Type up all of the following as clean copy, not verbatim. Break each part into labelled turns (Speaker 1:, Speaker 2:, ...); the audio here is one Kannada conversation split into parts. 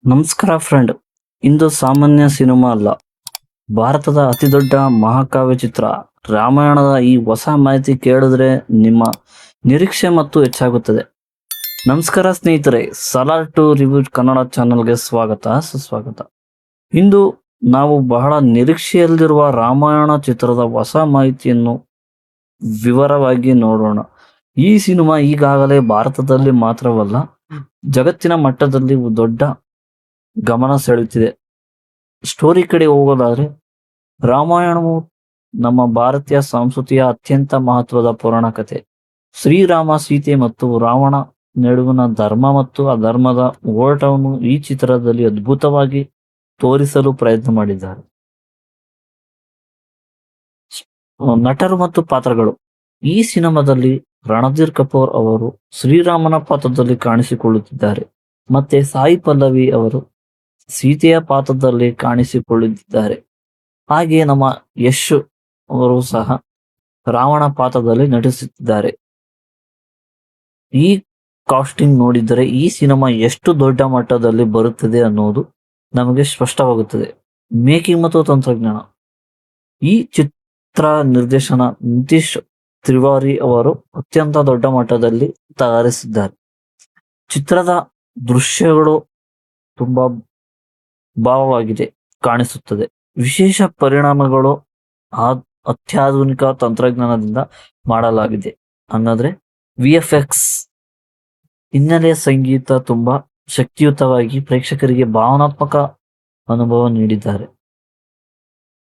Speaker 1: ನಮಸ್ಕಾರ ಫ್ರೆಂಡ್. ಇಂದು ಸಾಮಾನ್ಯ ಸಿನಿಮಾ ಅಲ್ಲ, ಭಾರತದ ಅತಿದೊಡ್ಡ ಮಹಾಕಾವ್ಯ ಚಿತ್ರ ರಾಮಾಯಣದ ಈ ಹೊಸ ಮಾಹಿತಿ ಕೇಳಿದ್ರೆ ನಿಮ್ಮ ನಿರೀಕ್ಷೆ ಮತ್ತು ಹೆಚ್ಚಾಗುತ್ತದೆ. ನಮಸ್ಕಾರ ಸ್ನೇಹಿತರೆ, ಸಲಾರ್ ಟು ರಿವ್ಯೂ ಕನ್ನಡ ಚಾನಲ್ಗೆ ಸುಸ್ವಾಗತ. ಇಂದು ನಾವು ಬಹಳ ನಿರೀಕ್ಷೆಯಲ್ಲಿರುವ ರಾಮಾಯಣ ಚಿತ್ರದ ಹೊಸ ಮಾಹಿತಿಯನ್ನು ವಿವರವಾಗಿ ನೋಡೋಣ. ಈ ಸಿನಿಮಾ ಈಗಾಗಲೇ ಭಾರತದಲ್ಲಿ ಮಾತ್ರವಲ್ಲ, ಜಗತ್ತಿನ ಮಟ್ಟದಲ್ಲಿ ದೊಡ್ಡ ಗಮನ ಸೆಳೆಯುತ್ತಿದೆ. ಸ್ಟೋರಿ ಕಡೆ ಹೋಗೋದಾದ್ರೆ, ರಾಮಾಯಣವು ನಮ್ಮ ಭಾರತೀಯ ಸಂಸ್ಕೃತಿಯ ಅತ್ಯಂತ ಮಹತ್ವದ ಪುರಾಣ ಕಥೆ. ಶ್ರೀರಾಮ, ಸೀತೆ ಮತ್ತು ರಾವಣ ನಡುವಿನ ಧರ್ಮ ಮತ್ತು ಅಧರ್ಮದ ಹೋರಾಟವನ್ನು ಈ ಚಿತ್ರದಲ್ಲಿ ಅದ್ಭುತವಾಗಿ ತೋರಿಸಲು ಪ್ರಯತ್ನ ಮಾಡಿದ್ದಾರೆ. ನಟರು ಮತ್ತು ಪಾತ್ರಗಳು. ಈ ಸಿನಿಮಾದಲ್ಲಿ ರಣಧೀರ್ ಕಪೂರ್ ಅವರು ಶ್ರೀರಾಮನ ಪಾತ್ರದಲ್ಲಿ ಕಾಣಿಸಿಕೊಳ್ಳುತ್ತಿದ್ದಾರೆ, ಮತ್ತೆ ಸಾಯಿ ಪಲ್ಲವಿ ಅವರು ಸೀತೆಯ ಪಾತ್ರದಲ್ಲಿ ಕಾಣಿಸಿಕೊಳ್ಳುತ್ತಿದ್ದಾರೆ. ಹಾಗೆಯೇ ನಮ್ಮ ಯಶ್ ಅವರು ಸಹ ರಾವಣ ಪಾತ್ರದಲ್ಲಿ ನಟಿಸುತ್ತಿದ್ದಾರೆ. ಈ ಕಾಸ್ಟಿಂಗ್ ನೋಡಿದರೆ ಈ ಸಿನಿಮಾ ಎಷ್ಟು ದೊಡ್ಡ ಮಟ್ಟದಲ್ಲಿ ಬರುತ್ತದೆ ಅನ್ನೋದು ನಮಗೆ ಸ್ಪಷ್ಟವಾಗುತ್ತದೆ. ಮೇಕಿಂಗ್ ಮತ್ತು ತಂತ್ರಜ್ಞಾನ. ಈ ಚಿತ್ರ ನಿರ್ದೇಶನ ನಿತೀಶ್ ತಿವಾರಿ ಅವರು ಅತ್ಯಂತ ದೊಡ್ಡ ಮಟ್ಟದಲ್ಲಿ ತಯಾರಿಸಿದ್ದಾರೆ. ಚಿತ್ರದ ದೃಶ್ಯಗಳು ತುಂಬಾ ಭಾವವಾಗಿದೆ ಕಾಣಿಸುತ್ತದೆ. ವಿಶೇಷ ಪರಿಣಾಮಗಳು ಅತ್ಯಾಧುನಿಕ ತಂತ್ರಜ್ಞಾನದಿಂದ ಮಾಡಲಾಗಿದೆ. ಅನ್ನೋದ್ರೆ VFX, ಹಿನ್ನೆಲೆ ಸಂಗೀತ ತುಂಬಾ ಶಕ್ತಿಯುತವಾಗಿ ಪ್ರೇಕ್ಷಕರಿಗೆ ಭಾವನಾತ್ಮಕ ಅನುಭವ ನೀಡಿದ್ದಾರೆ.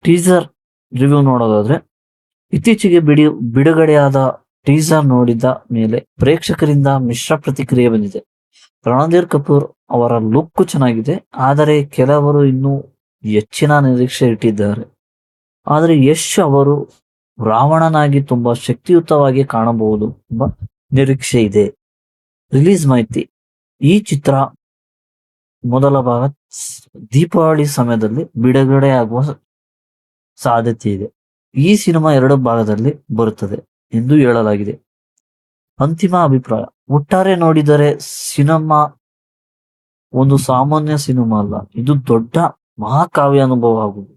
Speaker 1: ಟೀಸರ್ ರಿವ್ಯೂ ನೋಡೋದಾದ್ರೆ, ಇತ್ತೀಚೆಗೆ ಬಿಡುಗಡೆಯಾದ ಟೀಸರ್ ನೋಡಿದ ಮೇಲೆ ಪ್ರೇಕ್ಷಕರಿಂದ ಮಿಶ್ರ ಪ್ರತಿಕ್ರಿಯೆ ಬಂದಿದೆ. ರಣಧೀರ್ ಕಪೂರ್ ಅವರ ಲುಕ್ ಚೆನ್ನಾಗಿದೆ, ಆದರೆ ಕೆಲವರು ಇನ್ನೂ ಹೆಚ್ಚಿನ ನಿರೀಕ್ಷೆ ಇಟ್ಟಿದ್ದಾರೆ. ಆದರೆ ಯಶ್ ಅವರು ರಾವಣನಾಗಿ ತುಂಬಾ ಶಕ್ತಿಯುತವಾಗಿ ಕಾಣಬಹುದು ಎಂಬ ನಿರೀಕ್ಷೆ ಇದೆ. ರಿಲೀಸ್ ಮಾಹಿತಿ. ಈ ಚಿತ್ರ ಮೊದಲ ಭಾಗ ದೀಪಾವಳಿ ಸಮಯದಲ್ಲಿ ಬಿಡುಗಡೆಯಾಗುವ ಸಾಧ್ಯತೆ ಇದೆ. ಈ ಸಿನಿಮಾ 2 ಭಾಗದಲ್ಲಿ ಬರುತ್ತದೆ ಎಂದು ಹೇಳಲಾಗಿದೆ. ಅಂತಿಮ ಅಭಿಪ್ರಾಯ. ಒಟ್ಟಾರೆ ನೋಡಿದರೆ ಸಿನಿಮಾ ಒಂದು ಸಾಮಾನ್ಯ ಸಿನಿಮಾ ಅಲ್ಲ, ಇದು ದೊಡ್ಡ ಮಹಾಕಾವ್ಯ ಅನುಭವ ಆಗುವುದು.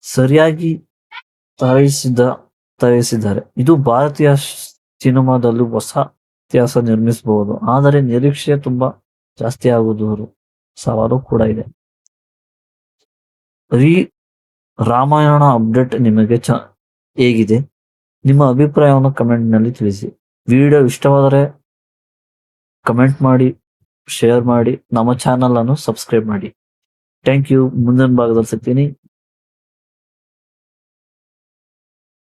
Speaker 1: ಸರಿಯಾಗಿ ತಯಾರಿಸಿದ್ದಾರೆ. ಇದು ಭಾರತೀಯ ಸಿನಿಮಾದಲ್ಲಿ ಹೊಸ ಇತಿಹಾಸ ನಿರ್ಮಿಸಬಹುದು, ಆದರೆ ನಿರೀಕ್ಷೆ ತುಂಬಾ ಜಾಸ್ತಿ ಆಗುವುದು ಸವಾಲು ಕೂಡ ಇದೆ. ರಾಮಾಯಣ ಅಪ್ಡೇಟ್ ನಿಮಗೆ ಹೇಗಿದೆ? ನಿಮ್ಮ ಅಭಿಪ್ರಾಯವನ್ನು ಕಮೆಂಟ್ ನಲ್ಲಿ ತಿಳಿಸಿ. ವಿಡಿಯೋ ಇಷ್ಟವಾದರೆ ಕಮೆಂಟ್ ಮಾಡಿ, ಶೇರ್ ಮಾಡಿ, ನಮ್ಮ ಚಾನಲ್ ಅನ್ನು ಸಬ್ಸ್ಕ್ರೈಬ್ ಮಾಡಿ. Thank you. ಮುಂದಿನ ಭಾಗದಲ್ಲಿ ಸಿಗ್ತೀನಿ.